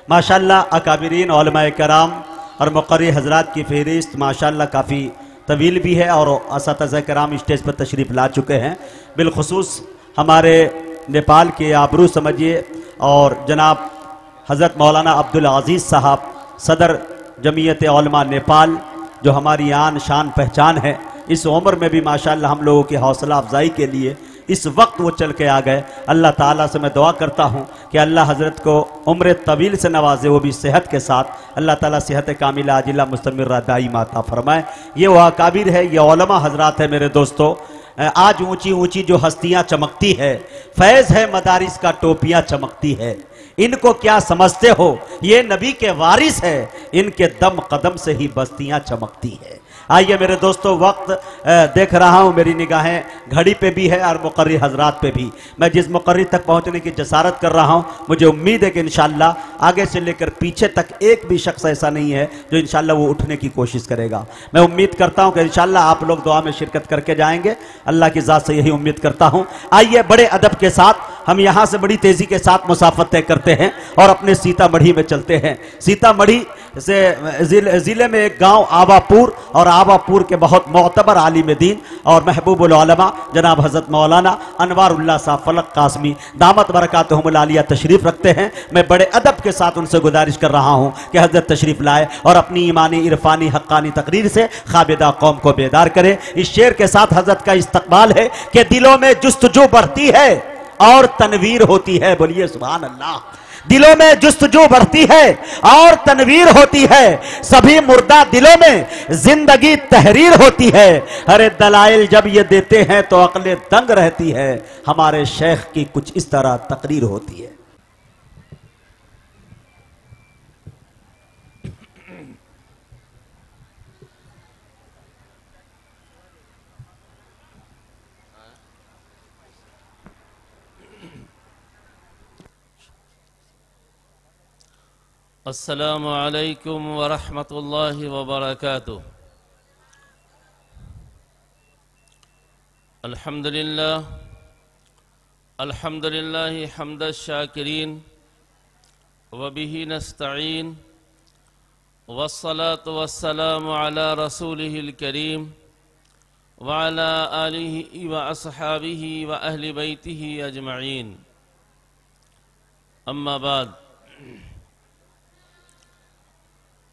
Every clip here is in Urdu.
ماشاءاللہ اکابرین علماء کرام اور مقرری حضرات کی فہرست ماشاءاللہ کافی طویل بھی ہے اور اساتذہ کرام اسٹیج پر تشریف لا چکے ہیں. بالخصوص ہمارے نیپال کے آبرو سمجھیے اور جناب حضرت مولانا عبدالعزیز صاحب صدر جمعیت علماء نیپال جو ہماری آن شان پہچان ہے. اس عمر میں بھی ماشاءاللہ ہم لوگوں کی حوصلہ افزائی کے لیے اس وقت وہ چل کے آ گئے. اللہ تعالیٰ سے میں دعا کرتا ہوں کہ اللہ حضرت کو عمر طویل سے نوازے، وہ بھی صحت کے ساتھ. اللہ تعالیٰ صحت کاملہ عاجلہ مستمرہ دائمہ عطا فرمائے. یہ وہ اکابر ہے، یہ علماء حضرات ہے میرے دوستو. آج اونچی اونچی جو ہستیاں چمکتی ہے، فیض ہے مدارس کا ٹوپیاں چمکتی ہے. ان کو کیا سمجھتے ہو؟ یہ نبی کے وارث ہے، ان کے دم قدم سے ہی بستیاں چمکتی ہے. آئیے میرے دوستو، وقت دیکھ رہا ہوں میری نگاہیں گھڑی پہ بھی ہے اور مقرری حضرات پہ بھی. میں جس مقرری تک پہنچنے کی جسارت کر رہا ہوں، مجھے امید ہے کہ انشاءاللہ آگے سے لے کر پیچھے تک ایک بھی شخص ایسا نہیں ہے جو انشاءاللہ وہ اٹھنے کی کوشش کرے گا. میں امید کرتا ہوں کہ انشاءاللہ آپ لوگ دعا میں شرکت کر کے جائیں گے. اللہ کی ذات سے یہی امید کرتا ہوں. آئیے بڑے ادب کے ساتھ ہم یہاں سے بڑی تیزی کے ساتھ مسافت طے کرتے ہیں اور اپنے سیتا مڑھی میں چلتے ہیں. سیتا مڑھی سے ضلع میں ایک گاؤں آبا پور، اور آبا پور کے بہت معتبر عالم دین اور محبوب العلماء جناب حضرت مولانا انوار اللہ صاحب فلک قاسمی دامت برکاتہم العالیہ تشریف رکھتے ہیں. میں بڑے ادب کے ساتھ ان سے گزارش کر رہا ہوں کہ حضرت تشریف لائے اور اپنی ایمانی عرفانی حقانی تقریر سے خابدہ قوم کو بیدار کرے. اس شعر کے ساتھ حضرت کا استقبال ہے کہ دلوں میں جستجو بڑھتی ہے اور تنویر ہوتی ہے. بولیے سبحان اللہ. دلوں میں جستجو بڑھتی ہے اور تنویر ہوتی ہے، سبھی مردہ دلوں میں زندگی تحریر ہوتی ہے. ارے دلائل جب یہ دیتے ہیں تو عقل دنگ رہتی ہے. ہمارے شیخ کی کچھ اس طرح تقریر ہوتی ہے. السلام علیکم ورحمۃ اللہ وبرکاتہ. الحمدللہ حمد الشاکرین وبہ نستعین والصلاة والسلام علی رسولہ الکریم وعلی آلہ واصحابہ واہل بیتہ اجمعین. اما بعد،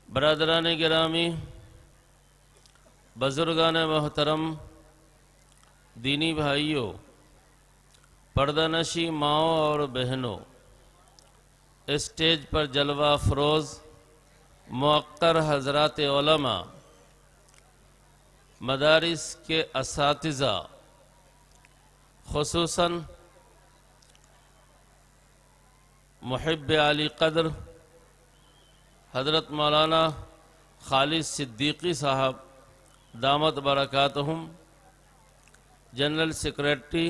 برادران گرامی، بزرگان محترم، دینی بھائیوں، پردہ نشی ماؤں اور بہنوں، اسٹیج پر جلوہ افروز موقر حضرات علماء، مدارس کے اساتذہ، خصوصاً محب علی قدر حضرت مولانا خالد صدیقی صاحب دامت برکاتہم، جنرل سیکریٹری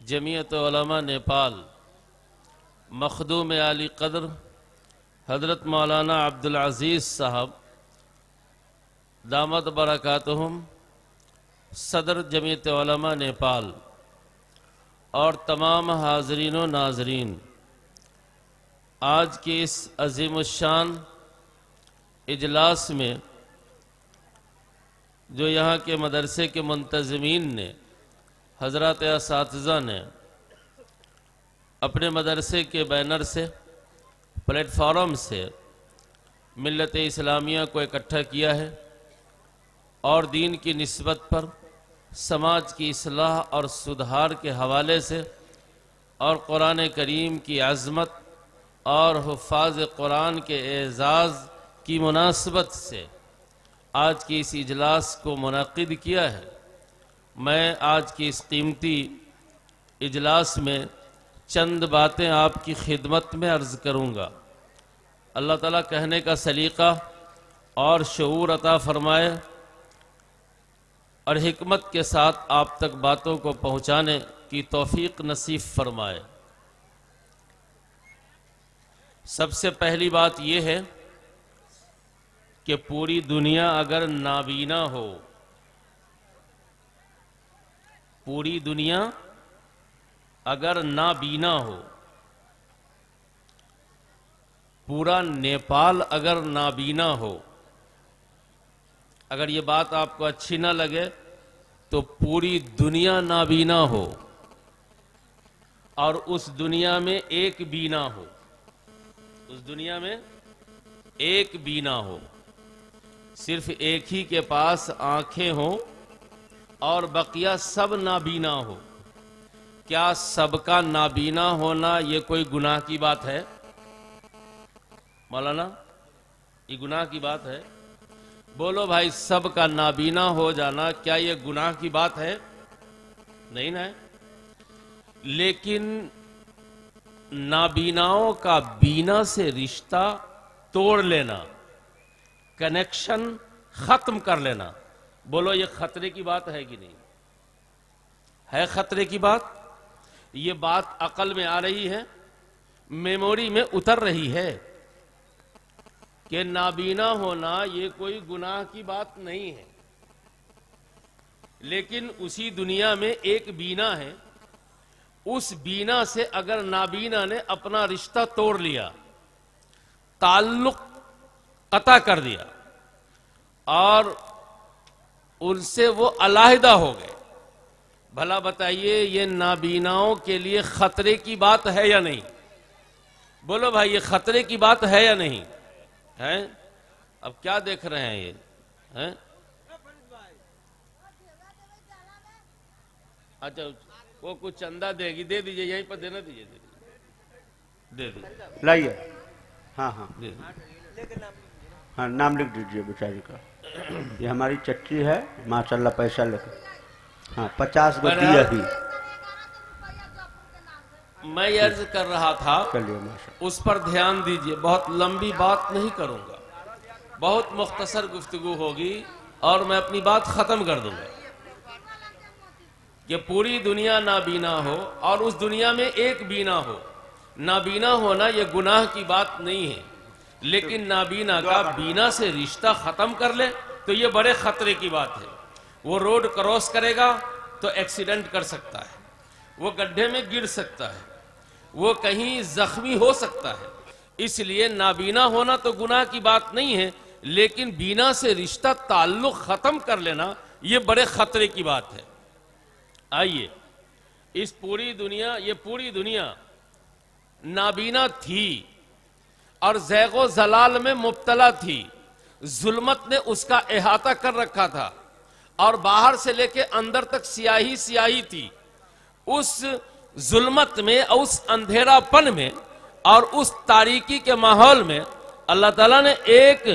جمعیت علماء نیپال، مخدوم علی قدر حضرت مولانا عبدالعزیز صاحب دامت برکاتہم، صدر جمعیت علماء نیپال، اور تمام حاضرین و ناظرین، آج کی اس عظیم الشان اجلاس میں جو یہاں کے مدرسے کے منتظمین نے، حضرات اساتذہ نے اپنے مدرسے کے بینر سے، پلیٹ فارم سے ملت اسلامیہ کو اکٹھا کیا ہے اور دین کی نسبت پر، سماج کی اصلاح اور سدھار کے حوالے سے اور قرآن کریم کی عظمت اور حفاظ قرآن کے اعزاز کی مناسبت سے آج کی اس اجلاس کو منعقد کیا ہے. میں آج کی اس قیمتی اجلاس میں چند باتیں آپ کی خدمت میں عرض کروں گا. اللہ تعالیٰ کہنے کا سلیقہ اور شعور عطا فرمائے اور حکمت کے ساتھ آپ تک باتوں کو پہنچانے کی توفیق نصیب فرمائے. سب سے پہلی بات یہ ہے کہ پوری دنیا اگر نابینا ہو، پوری دنیا اگر نابینا ہو پورا نیپال اگر نابینا ہو، اگر یہ بات آپ کو اچھی نہ لگے تو پوری دنیا نابینا ہو اور اس دنیا میں ایک بینا ہو، اس دنیا میں ایک بینا ہو، صرف ایک ہی کے پاس آنکھیں ہوں اور بقیہ سب نابینا ہو، کیا سب کا نابینا ہونا یہ کوئی گناہ کی بات ہے؟ مولانا یہ گناہ کی بات ہے؟ بولو بھائی، سب کا نابینا ہو جانا کیا یہ گناہ کی بات ہے؟ نہیں نا ہے۔ لیکن نابیناؤں کا بینا سے رشتہ توڑ لینا، کنیکشن ختم کر لینا، بولو یہ خطرے کی بات ہے کہ نہیں ہے؟ خطرے کی بات؟ یہ بات عقل میں آ رہی ہے، میموری میں اتر رہی ہے کہ نابینا ہونا یہ کوئی گناہ کی بات نہیں ہے، لیکن اسی دنیا میں ایک بینا ہے، اس بینا سے اگر نابینا نے اپنا رشتہ توڑ لیا، تعلق قطع کر دیا اور ان سے وہ علیحدہ ہو گئے، بھلا بتائیے یہ نابیناؤں کے لیے خطرے کی بات ہے یا نہیں؟ بولو بھائی، یہ خطرے کی بات ہے یا نہیں ہے؟ اب کیا دیکھ رہے ہیں یہ ہیں؟ اچھا وہ کچھ چندہ دے گی، دے دیجئے، یہیں پر دینا دیجئے، دے دیجئے، لائیے، ہاں ہاں دے دیجئے۔ ہاں نام لکھ دیجئے بیچاری کا، یہ ہماری چچی ہے، ماشاءاللہ پیسہ لے کے، ہاں 50 کو دیا ہی۔ میں یہ عرض کر رہا تھا، چلیے ماشاءاللہ، اس پر دھیان دیجئے، بہت لمبی بات نہیں کروں گا، بہت مختصر گفتگو ہوگی اور میں اپنی بات ختم کر دوں گا کہ پوری دنیا نابینا ہو اور اس دنیا میں ایک بینا ہو۔ نابینا ہونا یہ گناہ کی بات نہیں ہے، لیکن نابینا کا بینا سے رشتہ ختم کر لے تو یہ بڑے خطرے کی بات ہے۔ وہ روڈ کراس کرے گا تو ایکسیڈنٹ کر سکتا ہے، وہ گڈھے میں گر سکتا ہے، وہ کہیں زخمی ہو سکتا ہے، اس لیے نابینا ہونا تو گناہ کی بات نہیں ہے، لیکن بینا سے رشتہ تعلق ختم کر لینا یہ بڑے خطرے کی بات ہے۔ آئیے، یہ پوری دنیا نابینا تھی اور زیغ و زلال میں مبتلا تھی، ظلمت نے اس کا احاطہ کر رکھا تھا اور باہر سے لے کے اندر تک سیاہی سیاہی تھی۔ اس ظلمت میں، اس اندھیرا پن میں اور اس تاریکی کے ماحول میں اللہ تعالیٰ نے ایک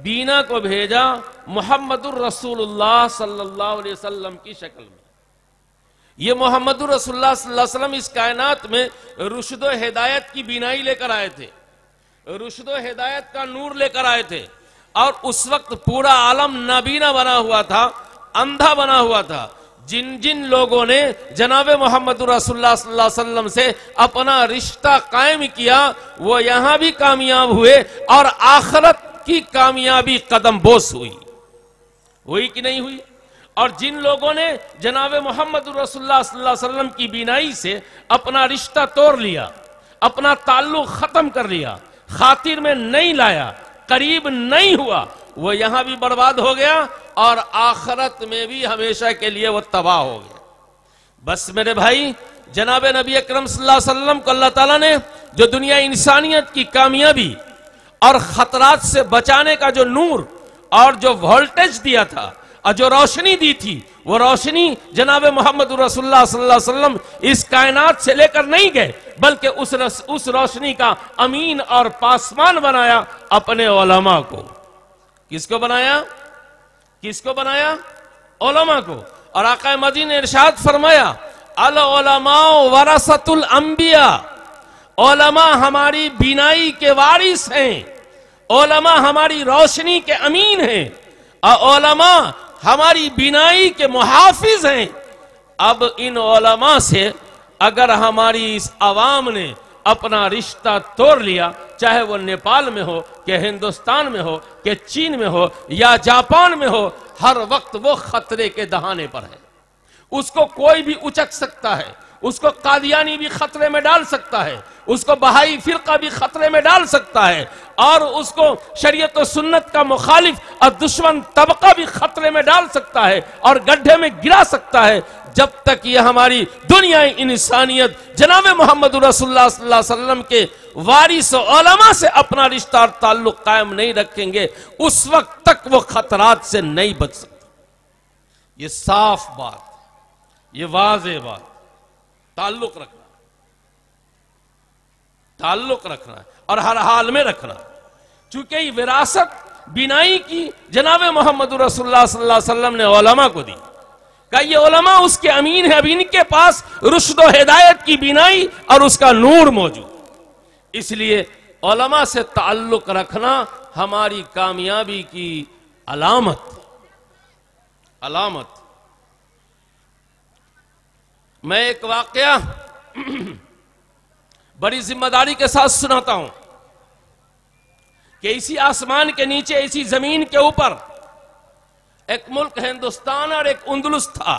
بینا کو بھیجا، محمد الرسول اللہ صلی اللہ علیہ وسلم کی شکل میں۔ یہ محمد الرسول اللہ صلی اللہ علیہ وسلم اس کائنات میں رشد و ہدایت کی بینائی لے کر آئے تھے، رشد و ہدایت کا نور لے کر آئے تھے، اور اس وقت پورا عالم نابینا بنا ہوا تھا، اندھا بنا ہوا تھا۔ جن جن لوگوں نے جناب محمد رسول اللہ صلی اللہ علیہ وسلم سے اپنا رشتہ قائم کیا وہ یہاں بھی کامیاب ہوئے اور آخرت کی کامیابی قدم بوس ہوئی کہ نہیں ہوئی؟ اور جن لوگوں نے جناب محمد رسول اللہ صلی اللہ علیہ وسلم کی بینائی سے اپنا رشتہ توڑ لیا، اپنا تعلق ختم کر لیا، خاطر میں نہیں لایا، قریب نہیں ہوا، وہ یہاں بھی برباد ہو گیا اور آخرت میں بھی ہمیشہ کے لیے وہ تباہ ہو گیا۔ بس میرے بھائی، جناب نبی اکرم صلی اللہ علیہ وسلم کو اللہ تعالیٰ نے جو دنیا انسانیت کی کامیابی اور خطرات سے بچانے کا جو نور اور جو وولٹیج دیا تھا اور جو روشنی دی تھی، وہ روشنی جناب محمد رسول اللہ صلی اللہ علیہ وسلم اس کائنات سے لے کر نہیں گئے، بلکہ اس روشنی کا امین اور پاسمان بنایا اپنے علماء کو۔ کس کو بنایا؟ کس کو بنایا؟ علماء کو۔ اور آقا مدین نے ارشاد فرمایا، العلماء ورثۃ الانبیاء، علماء ہماری بینائی کے وارث ہیں، علماء ہماری روشنی کے امین ہیں، اور علماء ہماری بینائی کے محافظ ہیں۔ اب ان علماء سے اگر ہماری اس عوام نے اپنا رشتہ توڑ لیا، چاہے وہ نیپال میں ہو کہ ہندوستان میں ہو کہ چین میں ہو یا جاپان میں ہو، ہر وقت وہ خطرے کے دہانے پر ہے۔ اس کو کوئی بھی اچک سکتا ہے، اس کو قادیانی بھی خطرے میں ڈال سکتا ہے، اس کو بہائی فرقہ بھی خطرے میں ڈال سکتا ہے، اور اس کو شریعت و سنت کا مخالف اور دشمن طبقہ بھی خطرے میں ڈال سکتا ہے اور گڈھے میں گرا سکتا ہے، جب تک یہ ہماری دنیا انسانیت جناب محمد رسول اللہ صلی اللہ علیہ وسلم کے وارث علماء سے اپنا رشتہ اور تعلق قائم نہیں رکھیں گے، اس وقت تک وہ خطرات سے نہیں بچ سکتے۔ یہ صاف بات، یہ واضح بات، تعلق رکھنا ہے اور ہر حال میں رکھنا ہے، چونکہ یہ وراثت بینائی کی جناب محمد رسول اللہ صلی اللہ علیہ وسلم نے علماء کو دی، کہ یہ علماء اس کے امین ہیں، اب ان کے پاس رشد و ہدایت کی بینائی اور اس کا نور موجود، اس لیے علماء سے تعلق رکھنا ہماری کامیابی کی علامت۔ میں ایک واقعہ بڑی ذمہ داری کے ساتھ سناتا ہوں کہ اسی آسمان کے نیچے، اسی زمین کے اوپر ایک ملک ہندوستان اور ایک اندلس تھا،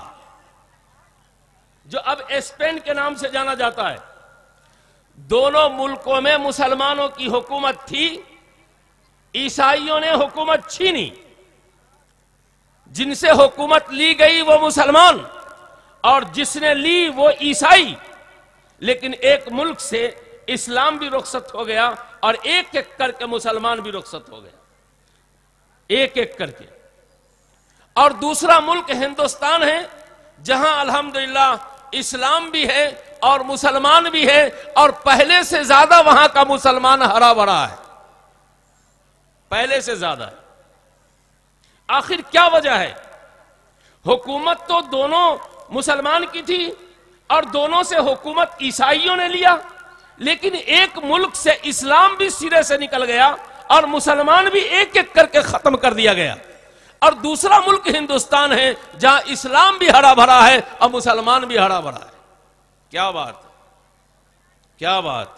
جو اب اسپین کے نام سے جانا جاتا ہے۔ دونوں ملکوں میں مسلمانوں کی حکومت تھی، عیسائیوں نے حکومت چھینی، جن سے حکومت لی گئی وہ مسلمان اور جس نے لی وہ عیسائی، لیکن ایک ملک سے اسلام بھی رخصت ہو گیا اور ایک ایک کر کے مسلمان بھی رخصت ہو گیا، ایک ایک کر کے۔ اور دوسرا ملک ہندوستان ہے، جہاں الحمدللہ اسلام بھی ہے اور مسلمان بھی ہے، اور پہلے سے زیادہ وہاں کا مسلمان ہرا بھرا ہے، پہلے سے زیادہ ہے۔ آخر کیا وجہ ہے؟ حکومت تو دونوں مسلمان کی تھی اور دونوں سے حکومت عیسائیوں نے لیا، لیکن ایک ملک سے اسلام بھی سرے سے نکل گیا اور مسلمان بھی ایک ایک کر کے ختم کر دیا گیا، اور دوسرا ملک ہندوستان ہے جہاں اسلام بھی ہرا بھرا ہے اور مسلمان بھی ہرا بھرا ہے۔ کیا بات، کیا بات!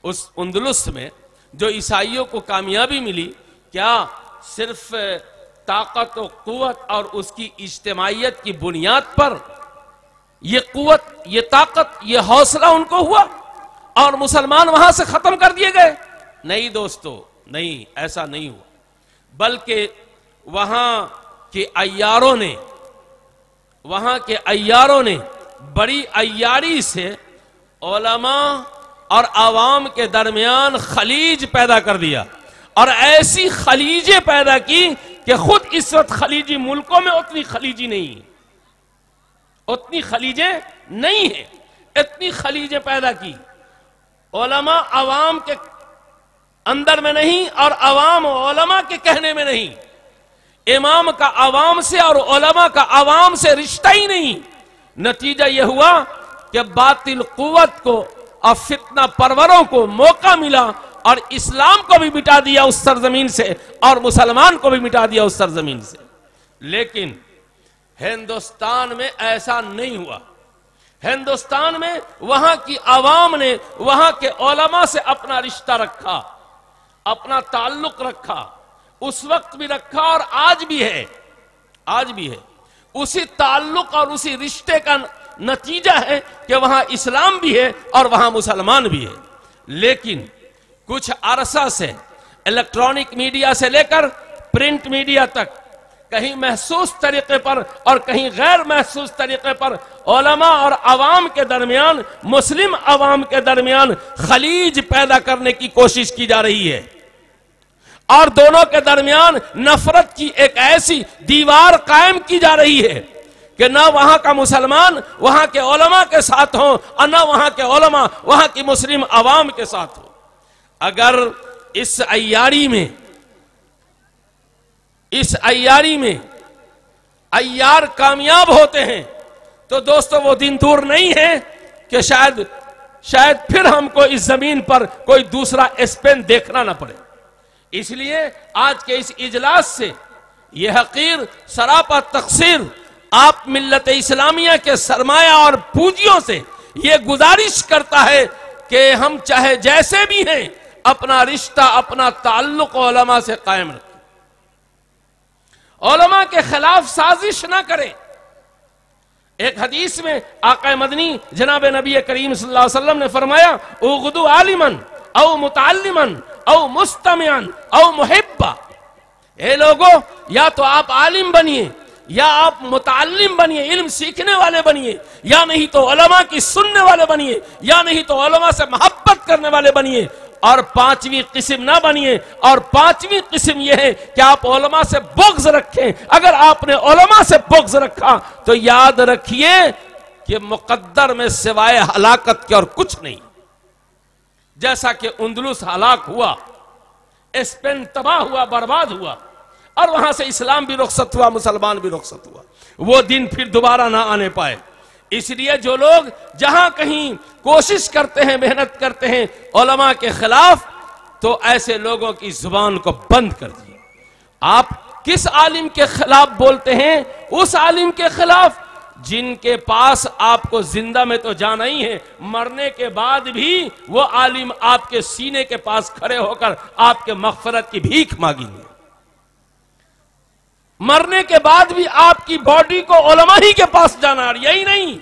اس اندلس میں جو عیسائیوں کو کامیابی ملی، کیا صرف طاقت و قوت اور اس کی اجتماعیت کی بنیاد پر یہ قوت، یہ طاقت، یہ حوصلہ ان کو ہوا اور مسلمان وہاں سے ختم کر دیے گئے؟ نہیں دوستو، نہیں، ایسا نہیں ہوا، بلکہ وہاں کے عیاروں نے بڑی عیاری سے علماء اور عوام کے درمیان خلیج پیدا کر دیا، اور ایسی خلیجیں پیدا کی کہ خود اس وقت خلیجی ملکوں میں اتنی خلیجیں نہیں ہیں، اتنی خلیجیں پیدا کی۔ علماء عوام کے اندر میں نہیں اور عوام علماء کے کہنے میں نہیں، امام کا عوام سے اور علماء کا عوام سے رشتہ ہی نہیں۔ نتیجہ یہ ہوا کہ باطل قوت کو اور فتنہ پروروں کو موقع ملا اور اسلام کو بھی مٹا دیا اس سرزمین سے اور مسلمان کو بھی مٹا دیا اس سرزمین سے۔ لیکن ہندوستان میں ایسا نہیں ہوا۔ ہندوستان میں وہاں کی عوام نے وہاں کے علماء سے اپنا رشتہ رکھا، اپنا تعلق رکھا، اس وقت بھی رکھا اور آج بھی ہے، اسی تعلق اور اسی رشتے کا نتیجہ ہے کہ وہاں اسلام بھی ہے اور وہاں مسلمان بھی ہے۔ لیکن کچھ عرصہ سے الیکٹرانک میڈیا سے لے کر پرنٹ میڈیا تک، کہیں محسوس طریقے پر اور کہیں غیر محسوس طریقے پر علماء اور عوام کے درمیان، مسلم عوام کے درمیان خلیج پیدا کرنے کی کوشش کی جا رہی ہے، اور دونوں کے درمیان نفرت کی ایک ایسی دیوار قائم کی جا رہی ہے کہ نہ وہاں کا مسلمان وہاں کے علماء کے ساتھ ہوں اور نہ وہاں کے علماء وہاں کی مسلم عوام کے ساتھ ہوں۔ اگر اس عیاری میں عیار کامیاب ہوتے ہیں تو دوستو وہ دن دور نہیں ہے کہ شاید پھر ہم کو اس زمین پر کوئی دوسرا اسپین دیکھنا نہ پڑے۔ اس لیے آج کے اس اجلاس سے یہ حقیر سراپا تقصیر آپ ملت اسلامیہ کے سرمایہ اور پونجیوں سے یہ گزارش کرتا ہے کہ ہم چاہے جیسے بھی ہیں اپنا رشتہ، اپنا تعلق علماء سے قائم رکھیں، علماء کے خلاف سازش نہ کریں، ایک حدیث میں آقا مدنی جناب نبی کریم صلی اللہ علیہ وسلم نے فرمایا اغدو عالمن او متعلمن او مستمعن او محبا، اے لوگو یا تو آپ عالم بنیے یا آپ متعلم بنیے، علم سیکھنے والے بنیے، یا نہیں تو علماء کی سننے والے بنیے، یا نہیں تو علماء سے محبت کرنے والے بنیے، اور پانچویں قسم نہ بنیے۔ اور پانچویں قسم یہ ہے کہ آپ علماء سے بغض رکھیں۔ اگر آپ نے علماء سے بغض رکھا تو یاد رکھیے کہ مقدر میں سوائے ہلاکت کے اور کچھ نہیں۔ جیسا کہ اندلس ہلاک ہوا، اسپین تباہ ہوا، برباد ہوا، اور وہاں سے اسلام بھی رخصت ہوا، مسلمان بھی رخصت ہوا، وہ دن پھر دوبارہ نہ آنے پائے۔ اس لیے جو لوگ جہاں کہیں کوشش کرتے ہیں، محنت کرتے ہیں علماء کے خلاف، تو ایسے لوگوں کی زبان کو بند کر دیے۔ آپ کس عالم کے خلاف بولتے ہیں؟ اس عالم کے خلاف جن کے پاس آپ کو زندہ میں تو جانا ہی ہے، مرنے کے بعد بھی وہ عالم آپ کے سینے کے پاس کھڑے ہو کر آپ کے مغفرت کی بھیک مانگیں گے۔ مرنے کے بعد بھی آپ کی باڈی کو علماء ہی کے پاس جانا، اور یہی نہیں،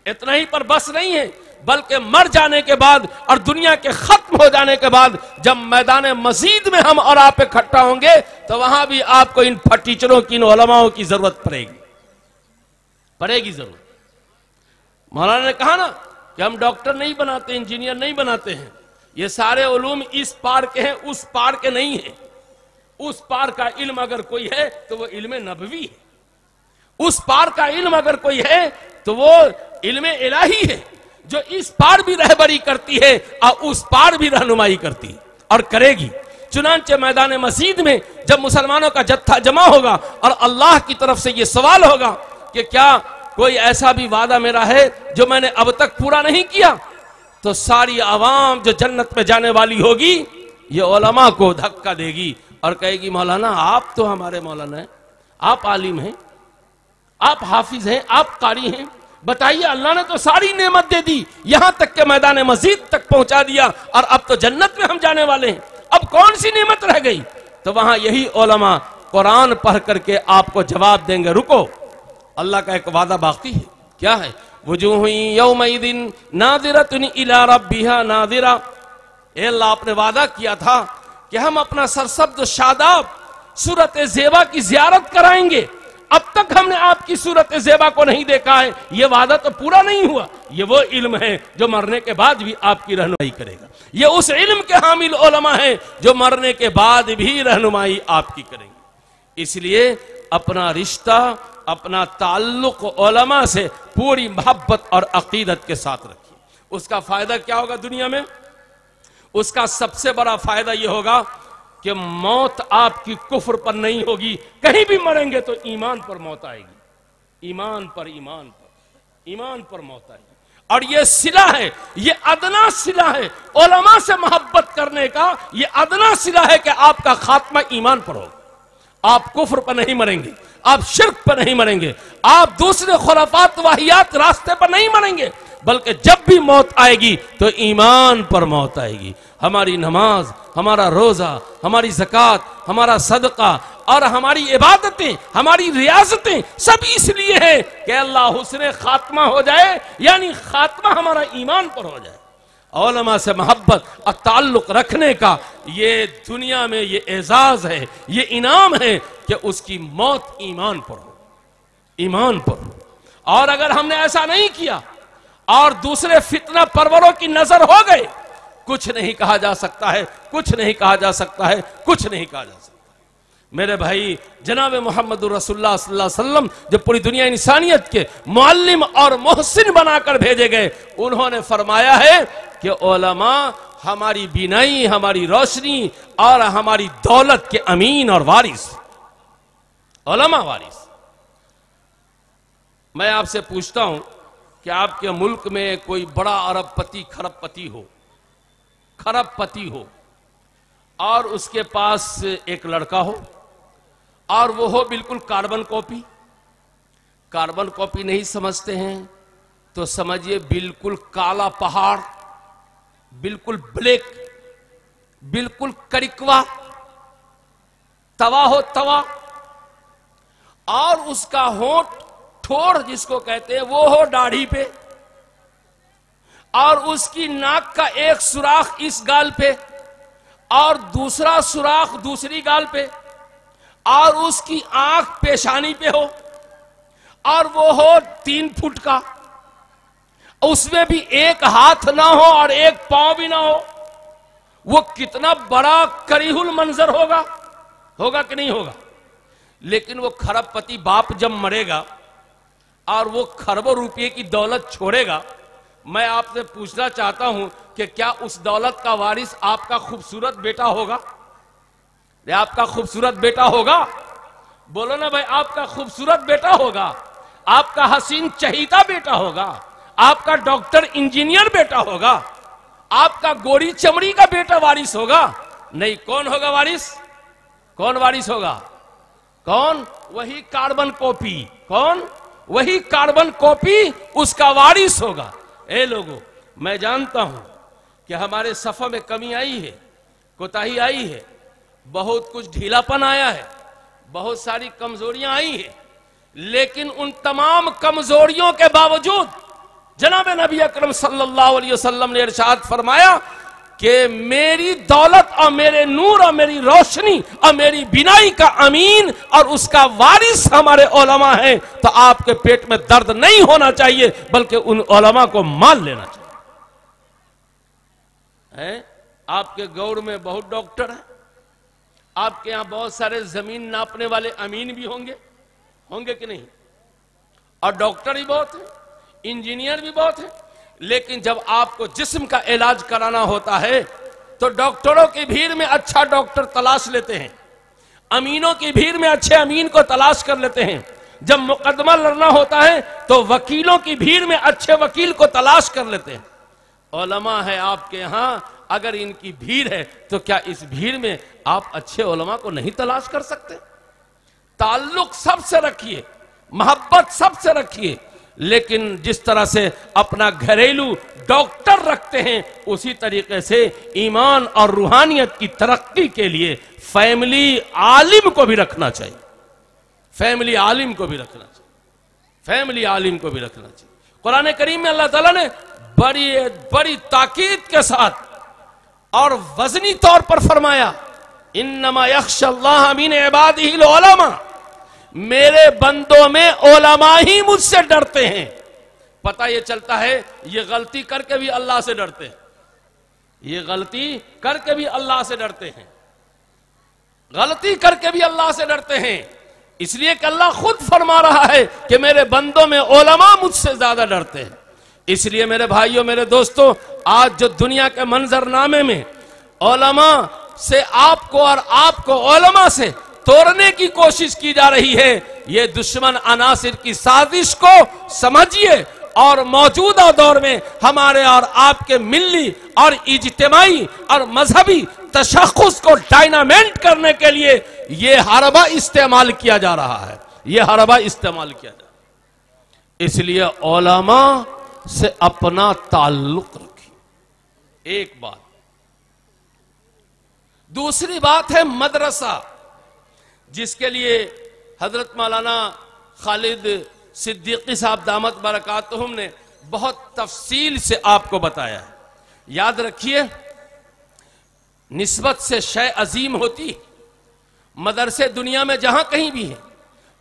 اتنا ہی پر بس نہیں ہے، بلکہ مر جانے کے بعد اور دنیا کے ختم ہو جانے کے بعد جب میدان مزید میں ہم اور آپ اکٹھا ہوں گے تو وہاں بھی آپ کو ان ٹیچروں کی، ان علماؤں کی ضرورت پڑے گی ضرورت۔ مولانا نے کہا نا کہ ہم ڈاکٹر نہیں بناتے، انجینئر نہیں بناتے ہیں، یہ سارے علوم اس پار کے ہیں، اس پار کے نہیں ہیں۔ اس پار کا علم اگر کوئی ہے تو وہ علم نبوی ہے، اس پار کا علم اگر کوئی ہے تو وہ علم الہی ہے، جو اس پار بھی رہبری کرتی ہے اور اس پار بھی رہنمائی کرتی ہے اور کرے گی۔ چنانچہ میدان مزید میں جب مسلمانوں کا جتھا جمع ہوگا اور اللہ کی طرف سے یہ سوال ہوگا کہ کیا کوئی ایسا بھی وعدہ میرا ہے جو میں نے اب تک پورا نہیں کیا، تو ساری عوام جو جنت میں جانے والی ہوگی یہ علماء کو دھکا دے گی اور کہے گی مولانا آپ تو ہمارے مولانا ہیں، آپ عالم ہیں، آپ حافظ ہیں، آپ قاری ہیں، بتائیے اللہ نے تو ساری نعمت دے دی، یہاں تک کہ میدان مزید تک پہنچا دیا، اور اب تو جنت میں ہم جانے والے ہیں، اب کون سی نعمت رہ گئی؟ تو وہاں یہی علماء قرآن پڑھ کر کے آپ کو جواب دیں گے رکو، اللہ کا ایک وعدہ باقی ہے۔ کیا ہے؟ وجوہ یومئذ ناظرۃ الی ربھا ناظرہ، اے اللہ آپ نے وعدہ کیا تھا کہ ہم اپنا سرسبز و شاداب صورت زیبا کی زیارت کرائیں گے، اب تک ہم نے آپ کی صورت زیبا کو نہیں دیکھا ہے، یہ وعدہ تو پورا نہیں ہوا۔ یہ وہ علم ہے جو مرنے کے بعد بھی آپ کی رہنمائی کرے گا، یہ اس علم کے حامل علماء ہیں جو مرنے کے بعد بھی رہنمائی آپ کی کریں گے۔ اس لیے اپنا رشتہ، اپنا تعلق علماء سے پوری محبت اور عقیدت کے ساتھ رکھیے۔ اس کا فائدہ کیا ہوگا دنیا میں؟ اس کا سب سے بڑا فائدہ یہ ہوگا کہ موت آپ کی کفر پر نہیں ہوگی، کہیں بھی مریں گے تو ایمان پر موت آئے گی، ایمان پر موت آئے گی۔ اور یہ صلہ ہے، یہ ادنا صلہ ہے، علماء سے محبت کرنے کا یہ ادنا صلہ ہے کہ آپ کا خاتمہ ایمان پر ہوگا، آپ کفر پر نہیں مریں گے، آپ شرک پر نہیں مریں گے، آپ دوسرے خرافات واہیات راستے پر نہیں مریں گے، بلکہ جب بھی موت آئے گی تو ایمان پر موت آئے گی۔ ہماری نماز، ہمارا روزہ، ہماری زکوٰۃ، ہمارا صدقہ اور ہماری عبادتیں، ہماری ریاضتیں سب اس لیے ہیں کہ اللہ حسن خاتمہ ہو جائے، یعنی خاتمہ ہمارا ایمان پر ہو جائے۔ علماء سے محبت اور تعلق رکھنے کا یہ دنیا میں یہ اعزاز ہے، یہ انعام ہے کہ اس کی موت ایمان پر ہو، ایمان پر ہو۔ اور اگر ہم نے ایسا نہیں کیا اور دوسرے فتنہ پروروں کی نظر ہو گئے، کچھ نہیں کہا جا سکتا ہے، کچھ نہیں کہا جا سکتا ہے، کچھ نہیں کہا جا سکتا ہے۔ میرے بھائی، جناب محمد رسول اللہ صلی اللہ علیہ وسلم جو پوری دنیا انسانیت کے معلم اور محسن بنا کر بھیجے گئے، انہوں نے فرمایا ہے کہ علماء ہماری بینائی، ہماری روشنی اور ہماری دولت کے امین اور وارث، علماء وارث۔ میں آپ سے پوچھتا ہوں کہ آپ کے ملک میں کوئی بڑا ارب پتی، کھرب پتی ہو اور اس کے پاس ایک لڑکا ہو اور وہ ہو بالکل کاربن کاپی نہیں سمجھتے ہیں تو سمجھئے بالکل کالا پہاڑ، بالکل بلیک، بالکل کرکوا توا ہو توا، اور اس کا ہونٹ ٹھوڑ جس کو کہتے ہیں وہ ہو داڑھی پہ، اور اس کی ناک کا ایک سوراخ اس گال پہ اور دوسرا سوراخ دوسری گال پہ، اور اس کی آنکھ پیشانی پہ ہو، اور وہ ہو 3 فٹ کا، اس میں بھی ایک ہاتھ نہ ہو اور ایک پاؤں بھی نہ ہو، وہ کتنا بڑا کریہ المنظر ہوگا، ہوگا کہ نہیں ہوگا؟ لیکن وہ کھرب پتی باپ جب مرے گا اور وہ کھربوں روپے کی دولت چھوڑے گا، میں آپ سے پوچھنا چاہتا ہوں کہ کیا اس دولت کا وارث آپ کا خوبصورت بیٹا ہوگا؟ آپ کا خوبصورت بیٹا ہوگا؟ بولو نا بھائی، آپ کا خوبصورت بیٹا ہوگا، آپ کا حسین چہیتا بیٹا ہوگا، آپ کا ڈاکٹر انجینئر بیٹا ہوگا، آپ کا گوری چمڑی کا بیٹا وارث ہوگا؟ نہیں، کون ہوگا وارث؟ کون وارث ہوگا؟ کون؟ وہی کاربن کاپی، کون؟ وہی کاربن کاپی اس کا وارث ہوگا۔ اے لوگوں، میں جانتا ہوں کہ ہمارے صفوں میں کمی آئی ہے، کوتاہی آئی ہے، بہت کچھ ڈھیلا پن آیا ہے، بہت ساری کمزوریاں آئی ہیں، لیکن ان تمام کمزوریوں کے باوجود جناب نبی اکرم صلی اللہ علیہ وسلم نے ارشاد فرمایا کہ میری دولت اور میرے نور اور میری روشنی اور میری بینائی کا امین اور اس کا وارث ہمارے علماء ہیں، تو آپ کے پیٹ میں درد نہیں ہونا چاہیے بلکہ ان علماء کو مان لینا چاہیے۔ آپ کے گور میں بہت ڈاکٹر ہیں، آپ کے یہاں بہت سارے زمین ناپنے والے امین بھی ہوں گے کہ نہیں؟ اور ڈاکٹر ہی بہت ہیں، انجینئر بھی بہت ہیں، لیکن جب آپ کو جسم کا علاج کرانا ہوتا ہے تو ڈاکٹروں کی بھیڑ میں اچھا ڈاکٹر تلاش لیتے ہیں، امینوں کی بھیڑ میں اچھے امین کو تلاش کر لیتے ہیں، جب مقدمہ لڑنا ہوتا ہے تو وکیلوں کی بھیڑ میں اچھے وکیل کو تلاش کر لیتے ہیں۔ علماء ہے آپ کے ہاں، اگر ان کی بھیڑ ہے تو کیا اس بھیڑ میں آپ اچھے علماء کو نہیں تلاش کر سکتے؟ تعلق سب سے رکھیے، محبت سب سے رکھیے، لیکن جس طرح سے اپنا گھریلو ڈاکٹر رکھتے ہیں اسی طریقے سے ایمان اور روحانیت کی ترقی کے لیے فیملی عالم کو بھی رکھنا چاہیے، فیملی عالم کو بھی رکھنا چاہیے، فیملی عالم کو بھی رکھنا چاہیے۔ قرآن کریم میں اللہ تعالیٰ نے بڑی تاکید کے ساتھ اور وزنی طور پر فرمایا، انما یخشی اللہ من عبادہ العلماء، میرے بندوں میں علماء ہی مجھ سے ڈرتے ہیں۔ پتہ یہ چلتا ہے یہ غلطی کر کے بھی اللہ سے ڈرتے ہیں، یہ غلطی کر کے بھی اللہ سے ڈرتے ہیں، غلطی کر کے بھی اللہ سے ڈرتے ہیں، اس لیے کہ اللہ خود فرما رہا ہے کہ میرے بندوں میں علماء مجھ سے زیادہ ڈرتے ہیں۔ اس لیے میرے بھائیوں، میرے دوستوں، آج جو دنیا کے منظر نامے میں علماء سے آپ کو اور آپ کو علماء سے توڑنے کی کوشش کی جا رہی ہے، یہ دشمن عناصر کی سازش کو سمجھیے، اور موجودہ دور میں ہمارے اور آپ کے ملی اور اجتماعی اور مذہبی تشخص کو ڈائنامنٹ کرنے کے لیے یہ حربہ استعمال کیا جا رہا ہے، یہ حربہ استعمال کیا جا رہا ہے۔ اس لیے علماء سے اپنا تعلق رکھیے، ایک بات۔ دوسری بات ہے مدرسہ، جس کے لیے حضرت مولانا خالد صدیقی صاحب دامت برکاتہم نے بہت تفصیل سے آپ کو بتایا ہے۔ یاد رکھیے، نسبت سے شے عظیم ہوتی، مدرسے دنیا میں جہاں کہیں بھی ہیں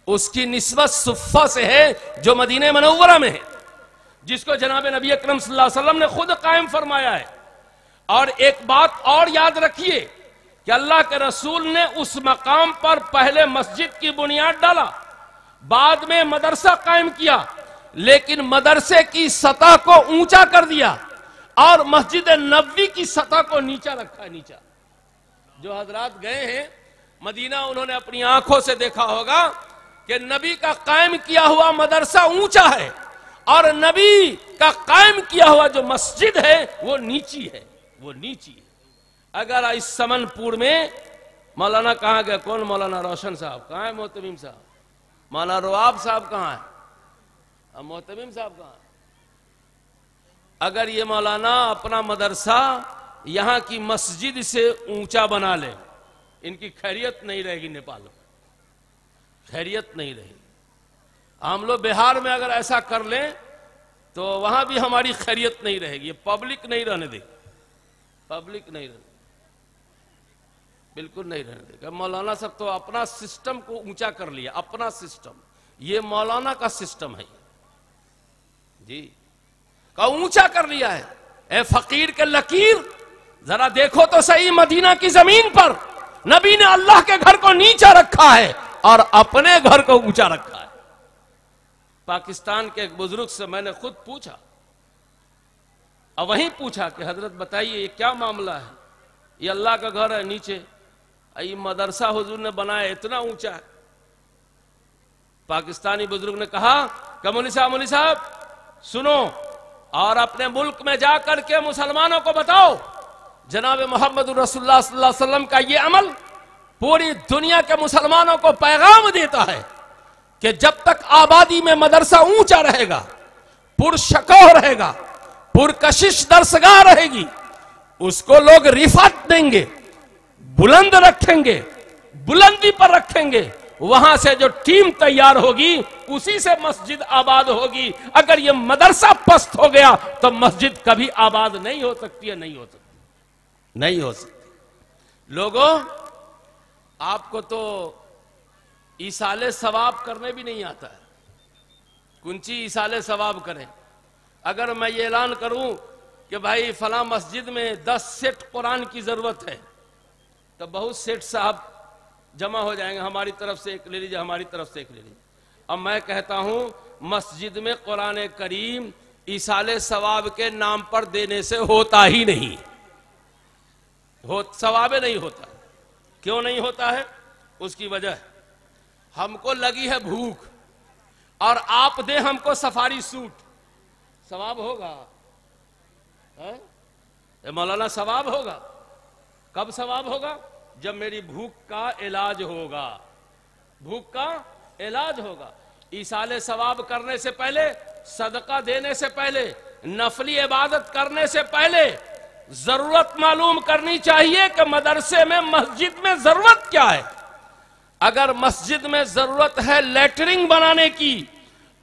اس کی نسبت صفہ سے ہے جو مدینہ منورہ میں ہے، جس کو جناب نبی اکرم صلی اللہ علیہ وسلم نے خود قائم فرمایا ہے۔ اور ایک بات اور یاد رکھیے کہ اللہ کے رسول نے اس مقام پر پہلے مسجد کی بنیاد ڈالا، بعد میں مدرسہ قائم کیا، لیکن مدرسے کی سطح کو اونچا کر دیا اور مسجد نبوی کی سطح کو نیچا رکھا ہے۔ نیچا جو حضرات گئے ہیں مدینہ، انہوں نے اپنی آنکھوں سے دیکھا ہوگا کہ نبی کا قائم کیا ہوا مدرسہ اونچا ہے اور نبی کا قائم کیا ہوا جو مسجد ہے وہ نیچی ہے، وہ نیچی ہے۔ اگر اس سمن پور میں مولانا کہاں گئے؟ کون؟ مولانا روشن صاحب کہاں ہے؟ محتمیم صاحب؟ مولانا رواب صاحب کہاں ہے؟ محتمیم صاحب کہاں ہے؟ اگر یہ مولانا اپنا مدرسہ یہاں کی مسجد سے اونچا بنا لے، ان کی خیریت نہیں رہے گی، نیپال میں خیریت نہیں رہے گی۔ ہم لوگ بہار میں اگر ایسا کر لیں تو وہاں بھی ہماری خیریت نہیں رہے گی. یہ پبلک نہیں رہنے دے گی, پبلک نہیں رہنے, بالکل نہیں رہنے دے گا. مولانا صاحب تو اپنا سسٹم کو اونچا کر لیا, اپنا سسٹم, یہ مولانا کا سسٹم ہے جی, کا اونچا کر لیا ہے. اے فقیر کے لکیر, ذرا دیکھو تو صحیح, مدینہ کی زمین پر نبی نے اللہ کے گھر کو نیچا رکھا ہے اور اپنے گھر کو اونچا رکھا ہے. پاکستان کے ایک بزرگ سے میں نے خود پوچھا, اور وہیں پوچھا کہ حضرت بتائیے یہ کیا معاملہ ہے, یہ اللہ کا گھر ہے نیچے, یہ مدرسہ حضور نے بنایا اتنا اونچا ہے. پاکستانی بزرگ نے کہا کہ مولوی صاحب سنو, اور اپنے ملک میں جا کر کے مسلمانوں کو بتاؤ جناب محمد رسول اللہ صلی اللہ علیہ وسلم کا یہ عمل پوری دنیا کے مسلمانوں کو پیغام دیتا ہے کہ جب تک آبادی میں مدرسہ اونچا رہے گا, پرشکوہ رہے گا, پرکشش درسگاہ رہے گی, اس کو لوگ رفعت دیں گے, بلند رکھیں گے, بلندی پر رکھیں گے. وہاں سے جو ٹیم تیار ہوگی اسی سے مسجد آباد ہوگی. اگر یہ مدرسہ پست ہو گیا تو مسجد کبھی آباد نہیں ہو سکتی ہے, نہیں ہو سکتی, نہیں ہو سکتی. لوگوں, آپ کو تو ایصال ثواب کرنے بھی نہیں آتا ہے. کنچی ایصال ثواب کریں. اگر میں یہ اعلان کروں کہ بھائی فلاں مسجد میں 10 سیٹ قرآن کی ضرورت ہے تو بہت سیٹ صاحب جمع ہو جائیں گے, ہماری طرف سے ایک لے لیجیے, ہماری طرف سے ایک لے لیجیے. اب میں کہتا ہوں مسجد میں قرآن کریم ایصال ثواب کے نام پر دینے سے ہوتا ہی نہیں, ثواب نہیں ہوتا. کیوں نہیں ہوتا ہے؟ اس کی وجہ ہے ہم کو لگی ہے بھوک اور آپ دیں ہم کو سفاری سوٹ, ثواب ہوگا مولانا, ثواب ہوگا. کب ثواب ہوگا؟ جب میری بھوک کا علاج ہوگا, بھوک کا علاج ہوگا. ایصال ثواب کرنے سے پہلے, صدقہ دینے سے پہلے, نفلی عبادت کرنے سے پہلے ضرورت معلوم کرنی چاہیے کہ مدرسے میں, مسجد میں ضرورت کیا ہے. اگر مسجد میں ضرورت ہے لیٹرنگ بنانے کی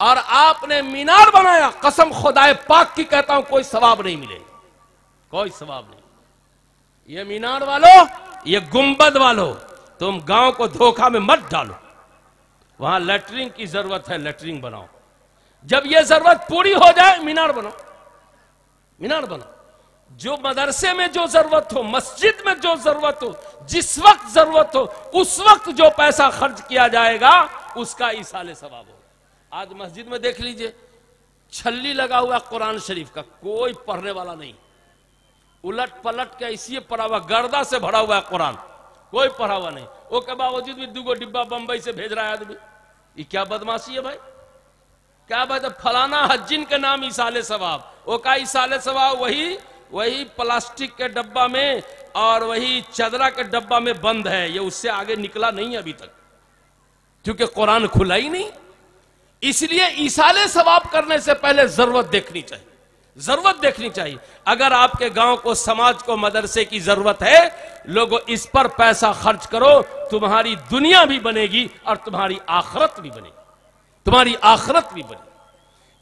اور آپ نے مینار بنایا, قسم خدائے پاک کی کہتا ہوں کوئی ثواب نہیں ملے گا, کوئی ثواب نہیں. یہ مینار والوں, یہ گنبد والوں, تم گاؤں کو دھوکہ میں مت ڈالو. وہاں لیٹرنگ کی ضرورت ہے, لیٹرنگ بناؤ. جب یہ ضرورت پوری ہو جائے مینار بناؤ, مینار بناؤ. جو مدرسے میں جو ضرورت ہو, مسجد میں جو ضرورت ہو, جس وقت ضرورت ہو, اس وقت جو پیسہ خرچ کیا جائے گا اس کا ایصال ثواب ہوگا. آج مسجد میں دیکھ لیجئے, چھلی لگا ہوا قرآن شریف کا, کوئی پڑھنے والا نہیں, الٹ پلٹ کے اسی پڑھا ہوا, گردہ سے بھرا ہوا ہے قرآن, کوئی پڑھا ہوا نہیں. وہ کے باوجود بھی 2 ڈبہ بمبئی سے بھیج رہا ہے آدمی. یہ کیا بدماشی ہے بھائی, کیا بات ہے؟ فلانا حجین کے نام ایصال ثواب, وہ کا ایصال ثواب وہی پلاسٹک کے ڈبہ میں اور وہی چادرہ کے ڈبہ میں بند ہے, یہ اس سے آگے نکلا نہیں ابھی تک, کیونکہ قرآن کھلا ہی نہیں. اس لیے ایصال ثواب کرنے سے پہلے ضرورت دیکھنی چاہیے, ضرورت دیکھنی چاہیے. اگر آپ کے گاؤں کو, سماج کو مدرسے کی ضرورت ہے, لوگوں اس پر پیسہ خرچ کرو, تمہاری دنیا بھی بنے گی اور تمہاری آخرت بھی بنے گی, تمہاری آخرت بھی بنے گی.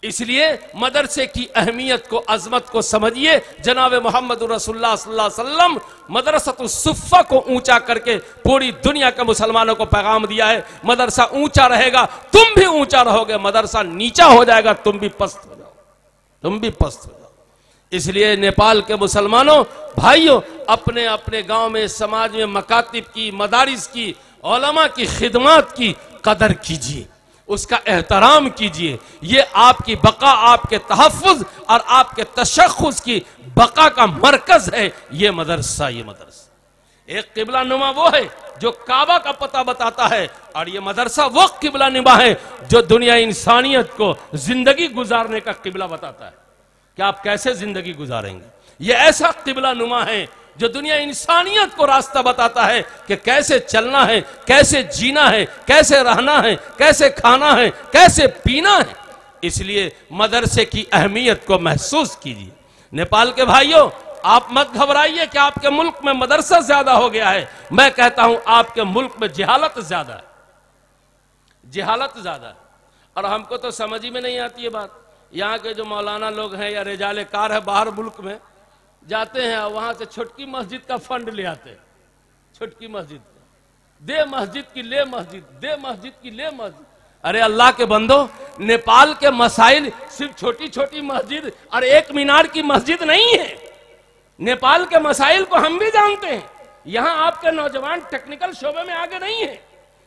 اس لیے مدرسے کی اہمیت کو, عظمت کو سمجھیے. جناب محمد رسول اللہ صلی اللہ علیہ وسلم مدرسۃ الصفہ کو اونچا کر کے پوری دنیا کے مسلمانوں کو پیغام دیا ہے, مدرسہ اونچا رہے گا تم بھی اونچا رہو گے, مدرسہ نیچا ہو جائے گا تم بھی پست ہو جاؤ, تم بھی پست ہو جاؤ. اس لیے نیپال کے مسلمانوں بھائیوں, اپنے اپنے گاؤں میں, سماج میں مکاتب کی, مدارس کی, علماء کی خدمات کی قدر کیجیے, اس کا احترام کیجئے. یہ آپ کی بقا, آپ کے تحفظ اور آپ کے تشخص کی بقا کا مرکز ہے یہ مدرسہ. یہ مدرسہ ایک قبلہ نما وہ ہے جو کعبہ کا پتہ بتاتا ہے, اور یہ مدرسہ وہ قبلہ نما ہے جو دنیا انسانیت کو زندگی گزارنے کا قبلہ بتاتا ہے کہ آپ کیسے زندگی گزاریں گے. یہ ایسا قبلہ نما ہے جو دنیا انسانیت کو راستہ بتاتا ہے کہ کیسے چلنا ہے, کیسے جینا ہے, کیسے رہنا ہے, کیسے کھانا ہے, کیسے پینا ہے. اس لیے مدرسے کی اہمیت کو محسوس کیجیے. نیپال کے بھائیوں, آپ مت گھبرائیے کہ آپ کے ملک میں مدرسہ زیادہ ہو گیا ہے. میں کہتا ہوں آپ کے ملک میں جہالت زیادہ ہے, جہالت زیادہ ہے. اور ہم کو تو سمجھ ہی میں نہیں آتی یہ بات. یہاں کے جو مولانا لوگ ہیں یا رجال کار ہے باہر ملک میں جاتے ہیں اور وہاں سے چھٹکی مسجد کا فنڈ لے آتے ہیں. چھٹکی مسجد کا دے مسجد کی لے مسجد, دے مسجد کی لے مسجد. ارے اللہ کے بندو, نیپال کے مسائل صرف چھوٹی چھوٹی مسجد اور ایک مینار کی مسجد نہیں ہے. نیپال کے مسائل کو ہم بھی جانتے ہیں. یہاں آپ کے نوجوان ٹیکنیکل شعبے میں آگے نہیں ہیں.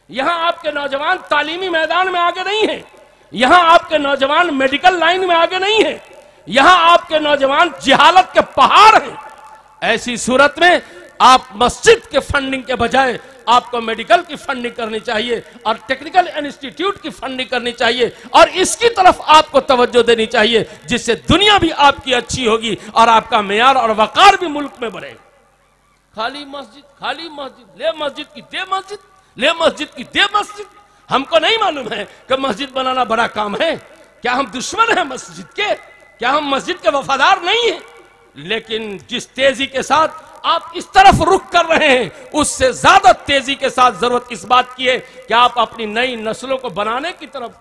یہاں آپ کے نوجوان تعلیمی میدان میں آگے نہیں ہیں. یہاں آپ کے نوجوان میڈیکل لائن میں آگے نہیں ہیں. یہاں آپ کے نوجوان جہالت کے پہاڑ ہیں. ایسی صورت میں آپ مسجد کے فنڈنگ کے بجائے آپ کو میڈیکل کی فنڈنگ کرنی چاہیے اور ٹیکنیکل انسٹیٹیوٹ کی فنڈنگ کرنی چاہیے اور اس کی طرف آپ کو توجہ دینی چاہیے جس سے دنیا بھی آپ کی اچھی ہوگی اور آپ کا معیار اور وقار بھی ملک میں بڑھے. خالی مسجد, لے مسجد کی دے مسجد, لے مسجد کی دے مسجد. ہم کو نہیں معلوم ہے کہ مسجد بنانا بڑا کام ہے. کیا ہم دشمن ہیں مسجد کے؟ کیا ہم مسجد کے وفادار نہیں ہیں؟ لیکن جس تیزی کے ساتھ آپ اس طرف رخ کر رہے ہیں اس سے زیادہ تیزی کے ساتھ ضرورت اس بات کی ہے کہ آپ اپنی نئی نسلوں کو بنانے کی طرف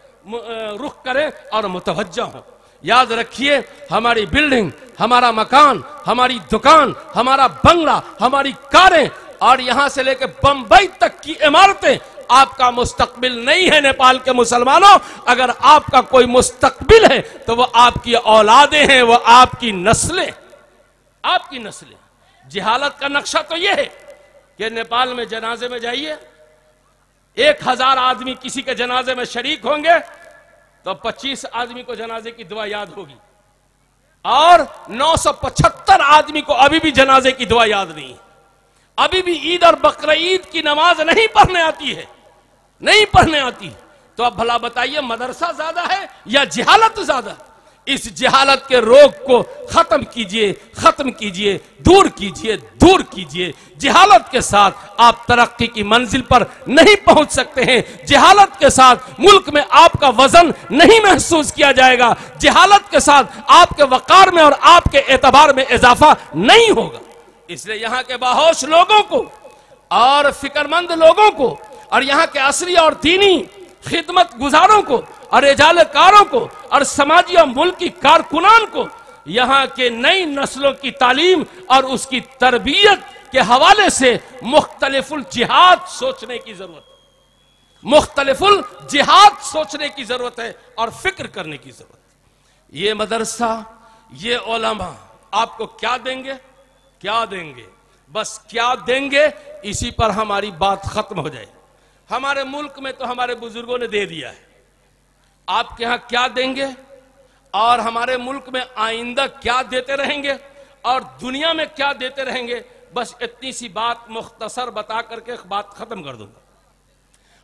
رخ کریں اور متوجہ ہوں. یاد رکھیے, ہماری بلڈنگ, ہمارا مکان, ہماری دکان, ہمارا بنگلہ, ہماری کاریں اور یہاں سے لے کے بمبئی تک کی عمارتیں آپ کا مستقبل نہیں ہے. نیپال کے مسلمانوں, اگر آپ کا کوئی مستقبل ہے تو وہ آپ کی اولادیں ہیں, وہ آپ کی نسلیں, آپ کی نسلیں. جہالت کا نقشہ تو یہ ہے کہ نیپال میں جنازے میں جائیے, 1000 آدمی کسی کے جنازے میں شریک ہوں گے تو 25 آدمی کو جنازے کی دعا یاد ہوگی اور 975 آدمی کو ابھی بھی جنازے کی دعا یاد نہیں. ابھی بھی عید اور بقرعید کی نماز نہیں پڑھنے آتی ہے, نہیں پڑھنے آتی. تو اب بھلا بتائیے مدرسہ زیادہ ہے یا جہالت زیادہ؟ اس جہالت کے روگ کو ختم کیجئے, ختم کیجئے, دور کیجئے, دور کیجئے. جہالت کے ساتھ آپ ترقی کی منزل پر نہیں پہنچ سکتے ہیں. جہالت کے ساتھ ملک میں آپ کا وزن نہیں محسوس کیا جائے گا. جہالت کے ساتھ آپ کے وقار میں اور آپ کے اعتبار میں اضافہ نہیں ہوگا. اس لیے یہاں کے باہوش لوگوں کو اور فکرمند لوگوں کو اور یہاں کے عصری اور دینی خدمت گزاروں کو اور رجال کاروں کو اور سماجی اور ملکی کارکنان کو یہاں کے نئی نسلوں کی تعلیم اور اس کی تربیت کے حوالے سے مختلف الجہاد سوچنے کی ضرورت ہے. مختلف الجہاد سوچنے کی ضرورت ہے اور فکر کرنے کی ضرورت ہے. یہ مدرسہ, یہ علماء آپ کو کیا دیں گے؟ کیا دیں گے؟ بس کیا دیں گے, اسی پر ہماری بات ختم ہو جائے. ہمارے ملک میں تو ہمارے بزرگوں نے دے دیا ہے. آپ کے ہاں کیا دیں گے اور ہمارے ملک میں آئندہ کیا دیتے رہیں گے اور دنیا میں کیا دیتے رہیں گے, بس اتنی سی بات مختصر بتا کر کے بات ختم کر دوں گا.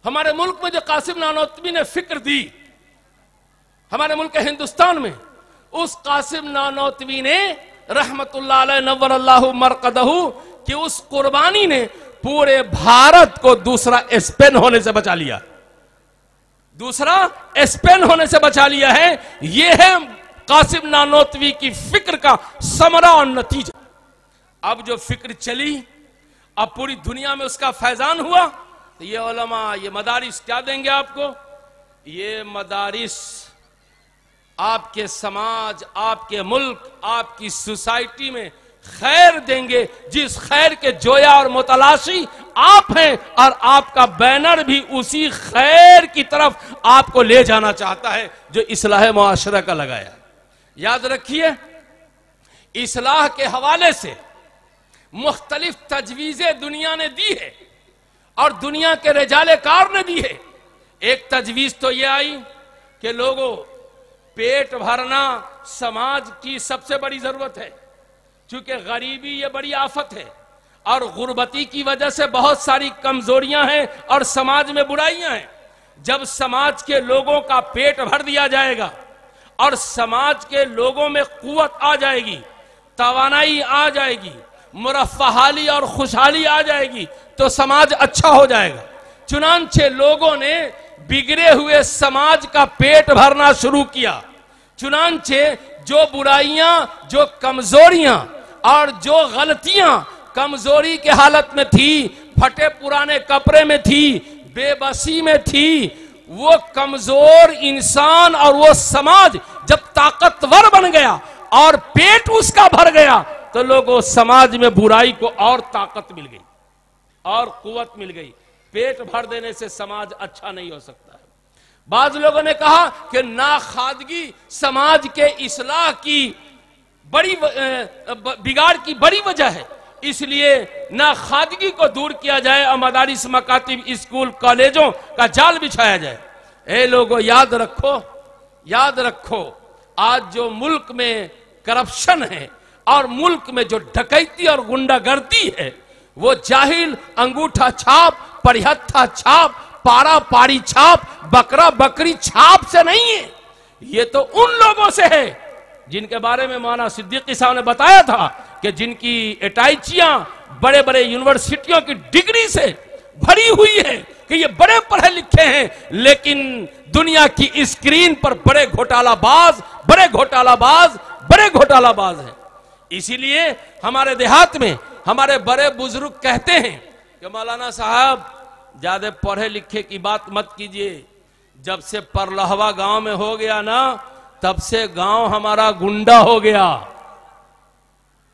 ہمارے ملک میں جو قاسم نانوتوی نے فکر دی, ہمارے ملک ہندوستان میں, اس قاسم نانوتوی نے رحمت اللہ علیہ نور اللہ مرقدہ کہ اس قربانی نے پورے بھارت کو دوسرا اسپین ہونے سے بچا لیا. دوسرا اسپین ہونے سے بچا لیا ہے. یہ ہے قاسم نانوتوی کی فکر کا ثمرہ اور نتیجہ. اب جو فکر چلی, اب پوری دنیا میں اس کا فیضان ہوا, تو یہ علماء, یہ مدارس کیا دیں گے آپ کو؟ یہ مدارس آپ کے سماج, آپ کے ملک, آپ کی سوسائٹی میں خیر دیں گے, جس خیر کے جویا اور متلاشی آپ ہیں, اور آپ کا بینر بھی اسی خیر کی طرف آپ کو لے جانا چاہتا ہے جو اصلاح معاشرہ کا لگایا. یاد رکھیے, اصلاح کے حوالے سے مختلف تجویزیں دنیا نے دی ہے اور دنیا کے رجال کار نے دی ہے. ایک تجویز تو یہ آئی کہ لوگوں, پیٹ بھرنا سماج کی سب سے بڑی ضرورت ہے, چونکہ غریبی یہ بڑی آفت ہے اور غربتی کی وجہ سے بہت ساری کمزوریاں ہیں اور سماج میں برائیاں ہیں. جب سماج کے لوگوں کا پیٹ بھر دیا جائے گا اور سماج کے لوگوں میں قوت آ جائے گی, توانائی آ جائے گی, مرفہالی اور خوشحالی آ جائے گی, تو سماج اچھا ہو جائے گا. چنانچہ لوگوں نے بگڑے ہوئے سماج کا پیٹ بھرنا شروع کیا. چنانچہ جو برائیاں, جو کمزوریاں اور جو غلطیاں کمزوری کے حالت میں تھی, پھٹے پرانے کپڑے میں تھی, بے بسی میں تھی, وہ کمزور انسان اور وہ سماج جب طاقتور بن گیا اور پیٹ اس کا بھر گیا تو لوگوں سماج میں برائی کو اور طاقت مل گئی اور قوت مل گئی. پیٹ بھر دینے سے سماج اچھا نہیں ہو سکتا ہے. بعض لوگوں نے کہا کہ ناخواندگی سماج کے اصلاح کی بگاڑ کی بڑی وجہ ہے، اس لیے ناخواندگی کو دور کیا جائے اور مدارس، مکاتب، اسکول، کالجوں کا جال بچھایا جائے. اے لوگوں یاد رکھو آج جو ملک میں کرپشن ہے اور ملک میں جو ڈکیتی اور غنڈہ گردی ہے وہ جاہل انگوٹھا چھاپ، پڑھتا چھاپ، پارا پاری چھاپ، بکرا بکری چھاپ سے نہیں ہے. یہ تو ان لوگوں سے ہے جن کے بارے میں مولانا صدیقی صاحب نے بتایا تھا کہ جن کی اٹائچیاں بڑے بڑے یونیورسٹیوں کی ڈگری سے بھری ہوئی ہے کہ یہ بڑے پڑھے لکھے ہیں لیکن دنیا کی اسکرین پر بڑے گھوٹالہ باز ہیں. اسی لیے ہمارے دیہات میں ہمارے بڑے بزرگ کہتے ہیں کہ مولانا صاحب زیادہ پڑھے لکھے کی بات مت کیجئے. جب سے پرلہوا گاؤں میں ہو گیا نا تب سے گاؤں ہمارا گنڈا ہو گیا.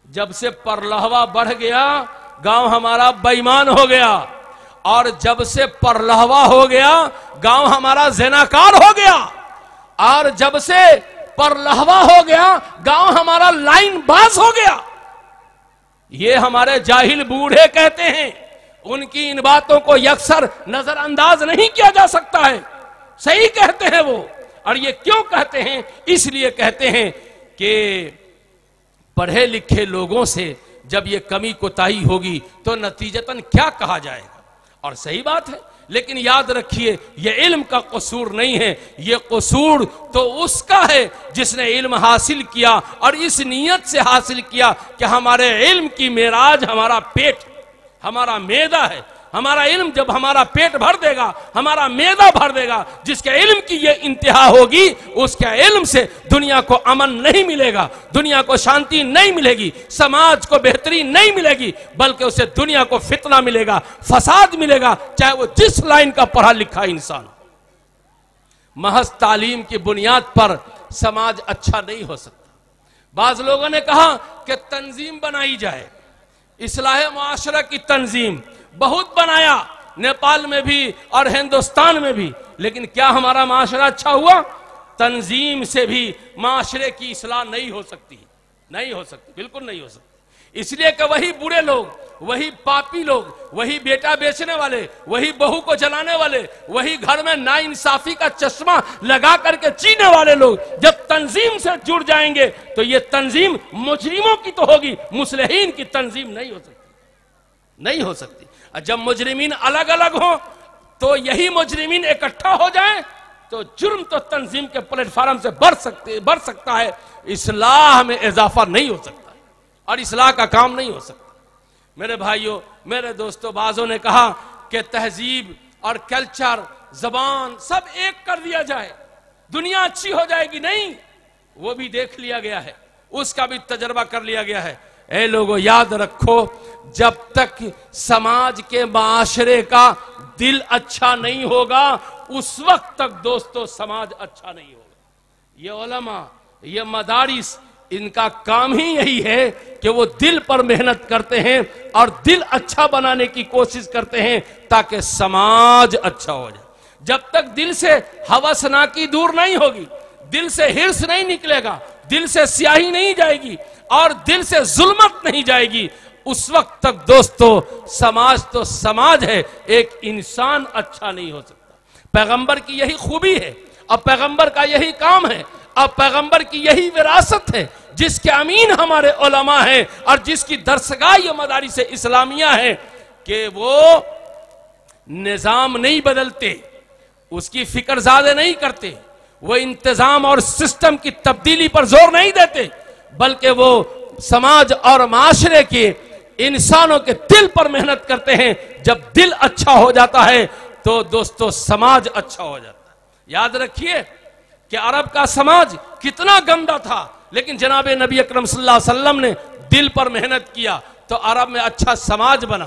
جب سے پرلہوا بڑھ گیا گاؤں ہمارا بے ایمان ہو گیا، اور جب سے پرلہوا ہو گیا گاؤں ہمارا زناکار ہو گیا، اور جب سے پرلہوا ہو گیا گاؤں ہمارا لائن باز ہو گیا. یہ ہمارے جاہل بوڑھے کہتے ہیں، ان کی ان باتوں کو یکسر نظر انداز نہیں کیا جا سکتا ہے. صحیح کہتے ہیں وہ. اور یہ کیوں کہتے ہیں؟ اس لیے کہتے ہیں کہ پڑھے لکھے لوگوں سے جب یہ کمی کوتاہی ہوگی تو نتیجتاً کیا کہا جائے گا. اور صحیح بات ہے، لیکن یاد رکھیے یہ علم کا قصور نہیں ہے، یہ قصور تو اس کا ہے جس نے علم حاصل کیا اور اس نیت سے حاصل کیا کہ ہمارے علم کی معراج ہمارا پیٹ، ہمارا معدہ ہے. ہمارا علم جب ہمارا پیٹ بھر دے گا، ہمارا معدہ بھر دے گا، جس کے علم کی یہ انتہا ہوگی اس کے علم سے دنیا کو امن نہیں ملے گا، دنیا کو شانتی نہیں ملے گی، سماج کو بہتری نہیں ملے گی، بلکہ اسے دنیا کو فتنہ ملے گا، فساد ملے گا، چاہے وہ جس لائن کا پڑھا لکھا انسان. محض تعلیم کی بنیاد پر سماج اچھا نہیں ہو سکتا. بعض لوگوں نے کہا کہ تنظیم بنائی جائے، اصلاح معاشرہ کی تنظیم بہت بنایا نیپال میں بھی اور ہندوستان میں بھی، لیکن کیا ہمارا معاشرہ اچھا ہوا؟ تنظیم سے بھی معاشرے کی اصلاح نہیں ہو سکتی، بالکل نہیں ہو سکتی. اس لیے کہ وہی برے لوگ، وہی پاپی لوگ، وہی بیٹا بیچنے والے، وہی بہو کو جلانے والے، وہی گھر میں ناانصافی کا چشمہ لگا کر کے چینے والے لوگ جب تنظیم سے جڑ جائیں گے تو یہ تنظیم مجرموں کی تو ہوگی، مصلحین کی تنظیم نہیں ہو سکتی. جب مجرمین الگ الگ ہوں تو یہی مجرمین اکٹھا ہو جائیں تو جرم تو تنظیم کے پلیٹ فارم سے بڑھ سکتا ہے، اصلاح میں اضافہ نہیں ہو سکتا اور اصلاح کا کام نہیں ہو سکتا. میرے بھائیوں، میرے دوستوں، بعضوں نے کہا کہ تہذیب اور کلچر، زبان سب ایک کر دیا جائے، دنیا اچھی ہو جائے گی. نہیں، وہ بھی دیکھ لیا گیا ہے، اس کا بھی تجربہ کر لیا گیا ہے. اے لوگوں یاد رکھو، جب تک سماج کے معاشرے کا دل اچھا نہیں ہوگا اس وقت تک دوستو سماج اچھا نہیں ہوگا. یہ علماء، یہ مدارس، ان کا کام ہی یہی ہے کہ وہ دل پر محنت کرتے ہیں اور دل اچھا بنانے کی کوشش کرتے ہیں تاکہ سماج اچھا ہو جائے. جب تک دل سے ہوسناکی دور نہیں ہوگی، دل سے ہرس نہیں نکلے گا، دل سے سیاہی نہیں جائے گی اور دل سے ظلمت نہیں جائے گی، اس وقت تک دوستو سماج تو سماج ہے، ایک انسان اچھا نہیں ہو سکتا. پیغمبر کی یہی خوبی ہے اور پیغمبر کا یہی کام ہے اور پیغمبر کی یہی وراثت ہے، جس کے امین ہمارے علماء ہیں اور جس کی درسگاہ یہ مدارس اسلامیہ ہے کہ وہ نظام نہیں بدلتے، اس کی فکر زیادہ نہیں کرتے، وہ انتظام اور سسٹم کی تبدیلی پر زور نہیں دیتے، بلکہ وہ سماج اور معاشرے کے انسانوں کے دل پر محنت کرتے ہیں. جب دل اچھا ہو جاتا ہے تو دوستو سماج اچھا ہو جاتا ہے. یاد رکھیے کہ عرب کا سماج کتنا گندا تھا، لیکن جناب نبی اکرم صلی اللہ علیہ وسلم نے دل پر محنت کیا تو عرب میں اچھا سماج بنا.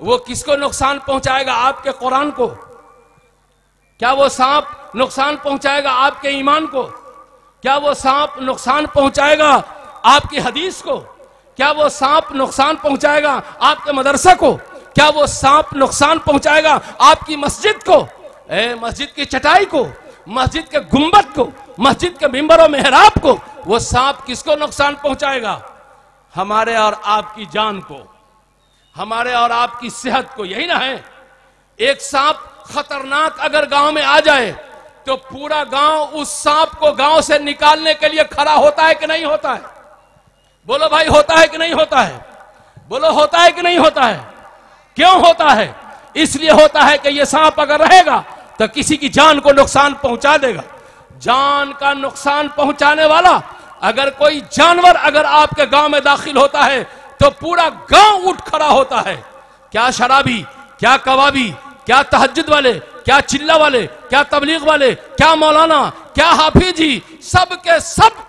وہ کس کو نقصان پہنچائے گا؟ آپ کے قرآن کو؟ کیا وہ سانپ نقصان پہنچائے گا آپ کے ایمان کو؟ کیا وہ سانپ نقصان پہنچائے گا آپ کی حدیث کو؟ کیا وہ سانپ نقصان پہنچائے گا آپ کے مدرسہ کو؟ کیا وہ سانپ نقصان پہنچائے گا آپ کی مسجد کو؟ مسجد کی چٹائی کو، مسجد کے گنبد کو، مسجد کے ممبر و محراب کو؟ وہ سانپ کس کو نقصان پہنچائے گا؟ ہمارے اور آپ کی جان کو، ہمارے اور آپ کی صحت کو۔ یہی نہ ہے، ایک سانپ خطرناک اگر گاؤں میں آ جائے تو پورا گاؤں اس سانپ کو گاؤں سے نکالنے کے لیے کھڑا ہوتا ہے کہ نہیں ہوتا ہے؟ بولو بھائی، ہوتا ہے کہ نہیں ہوتا ہے؟ بولو ہوتا ہے کہ نہیں ہوتا ہے؟ کیوں ہوتا ہے؟ اس لیے ہوتا ہے کہ یہ سانپ اگر رہے گا تو کسی کی جان کو نقصان پہنچا دے گا۔ جان کا نقصان پہنچانے والا اگر کوئی جانور اگر آپ کے گاؤں میں داخل ہوتا ہے تو پورا گاؤں اٹھ کھڑا ہوتا ہے۔ کیا شرابی، کیا کبابی، کیا تہجد والے، کیا چلہ والے، کیا تبلیغ والے، کیا مولانا، کیا حافظ جی، سب کے سب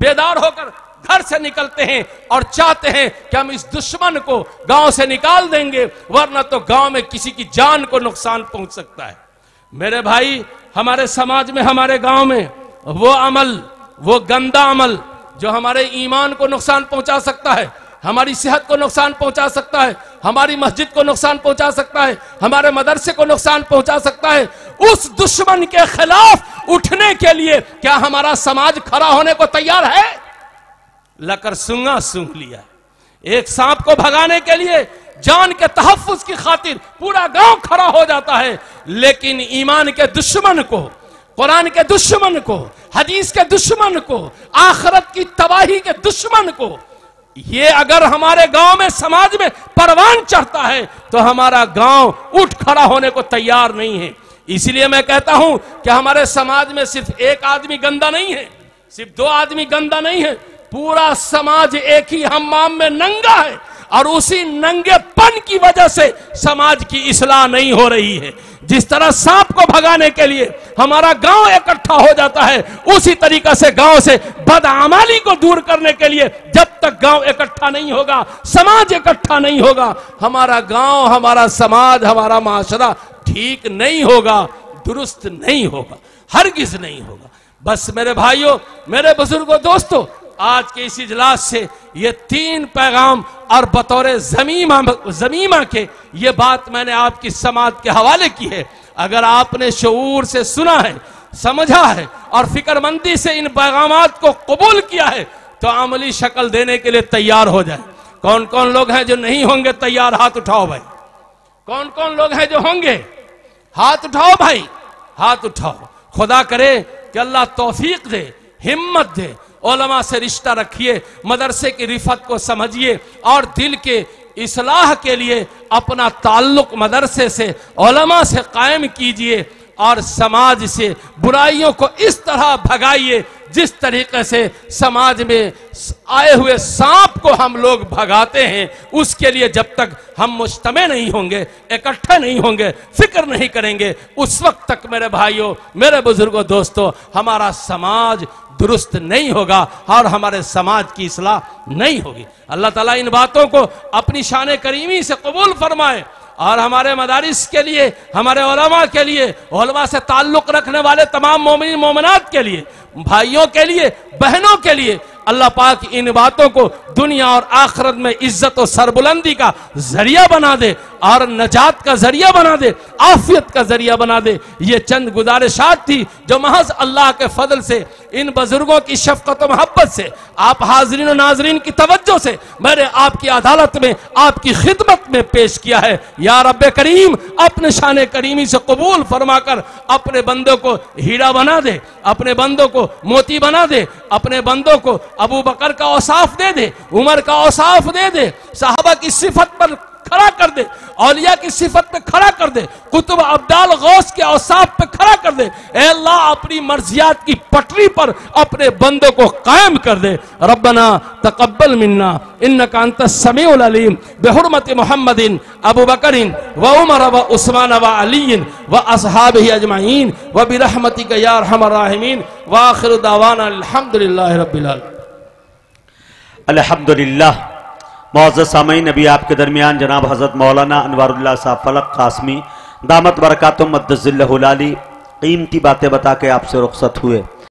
بیدار ہو کر گھر سے نکلتے ہیں اور چاہتے ہیں کہ ہم اس دشمن کو گاؤں سے نکال دیں گے، ورنہ تو گاؤں میں کسی کی جان کو نقصان پہنچ سکتا ہے۔ میرے بھائی، ہمارے سماج میں، ہمارے گاؤں میں وہ عمل، وہ گندا عمل جو ہمارے ایمان کو نقصان پہنچا سکتا ہے، ہماری صحت کو نقصان پہنچا سکتا ہے، ہماری مسجد کو نقصان پہنچا سکتا ہے، ہمارے مدرسے کو نقصان پہنچا سکتا ہے، اس دشمن کے خلاف اٹھنے کے لیے کیا ہمارا سماج کھڑا ہونے کو تیار ہے؟ لکر سنگا سونگ لیا۔ ایک سانپ کو بھگانے کے لیے جان کے تحفظ کی خاطر پورا گاؤں کھڑا ہو جاتا ہے، لیکن ایمان کے دشمن کو، قرآن کے دشمن کو، حدیث کے دشمن کو، آخرت کی تباہی کے دشمن کو، یہ اگر ہمارے گاؤں میں، سماج میں پروان چڑھتا ہے تو ہمارا گاؤں اٹھ کھڑا ہونے کو تیار نہیں ہے۔ اس لیے میں کہتا ہوں کہ ہمارے سماج میں صرف ایک آدمی گندا نہیں ہے، صرف دو آدمی گندا نہیں ہے، پورا سماج ایک ہی حمام میں ننگا ہے، اور اسی ننگے پن کی وجہ سے سماج کی اصلاح نہیں ہو رہی ہے۔ جس طرح سانپ کو بھگانے کے لیے ہمارا گاؤں اکٹھا ہو جاتا ہے، اسی طریقہ سے گاؤں سے بدعمالی کو دور کرنے کے لیے جب تک گاؤں اکٹھا نہیں ہوگا، سماج اکٹھا نہیں ہوگا، ہمارا گاؤں، ہمارا سماج، ہمارا معاشرہ ٹھیک نہیں ہوگا، درست نہیں ہوگا، ہرگز نہیں ہوگا۔ بس میرے بھائیوں، میرے بزرگوں، دوستوں، آج کے اس اجلاس سے یہ 3 پیغام اور بطور ضمیمہ کے یہ بات میں نے آپ کی سماعت کے حوالے کی ہے۔ اگر آپ نے شعور سے سنا ہے، سمجھا ہے اور فکر مندی سے ان پیغامات کو قبول کیا ہے تو عملی شکل دینے کے لیے تیار ہو جائے۔ کون کون لوگ ہیں جو نہیں ہوں گے تیار؟ ہاتھ اٹھاؤ بھائی۔ کون کون لوگ ہیں جو ہوں گے؟ ہاتھ اٹھاؤ بھائی، ہاتھ اٹھاؤ۔ خدا کرے کہ اللہ توفیق دے، ہمت دے۔ علماء سے رشتہ رکھیے، مدرسے کی رفت کو سمجھیے اور دل کے اصلاح کے لیے اپنا تعلق مدرسے سے، علماء سے قائم کیجئے اور سماج سے برائیوں کو اس طرح بھگائیے جس طریقے سے سماج میں آئے ہوئے سانپ کو ہم لوگ بھگاتے ہیں۔ اس کے لیے جب تک ہم مجتمع نہیں ہوں گے، اکٹھے نہیں ہوں گے، فکر نہیں کریں گے، اس وقت تک میرے بھائیوں، میرے بزرگوں، دوستوں، ہمارا سماج درست نہیں ہوگا اور ہمارے سماج کی اصلاح نہیں ہوگی۔ اللہ تعالیٰ ان باتوں کو اپنی شان کریمی سے قبول فرمائے اور ہمارے مدارس کے لیے، ہمارے علماء کے لیے، علماء سے تعلق رکھنے والے تمام مومنین مومنات کے لیے، بھائیوں کے لیے، بہنوں کے لیے اللہ پاک ان باتوں کو دنیا اور آخرت میں عزت و سربلندی کا ذریعہ بنا دے اور نجات کا ذریعہ بنا دے، عافیت کا ذریعہ بنا دے۔ یہ چند گزارشات تھی جو محض اللہ کے فضل سے، ان بزرگوں کی شفقت و محبت سے، آپ حاضرین و ناظرین کی توجہ سے میں نے آپ کی عدالت میں، آپ کی خدمت میں پیش کیا ہے۔ یا رب کریم اپنے شان کریمی سے قبول فرما کر اپنے بندوں کو ہیرا بنا دے، اپنے بندوں کو موتی بنا دے، اپنے بندوں کو ابو بکر کا اوصاف دے دے، عمر کا اوصاف دے دے، صحابہ کی صفت پر کھڑا کر دے، اولیاء کی صفت پہ کھڑا کر دے، قطب ابدال غوث کے اوصاف پہ کھڑا کر دے۔ اے اللہ اپنی مرضیات کی پٹری پر اپنے بندوں کو قائم کر دے۔ ربنا تقبل منا انکا انت السمیع العلیم بحرمت محمد ابو بکر و عمر و عثمان و علی و اصحابہ اجمعین و برحمتک یا ارحم الراحمین وآخر دعوانا الحمدللہ رب العالمین۔ الحمدللہ معزز سامعین، ابھی آپ کے درمیان جناب حضرت مولانا انوار اللہ صاحب فلک قاسمی دامت برکاتہم مدظلہ العالی قیمتی باتیں بتا کے آپ سے رخصت ہوئے۔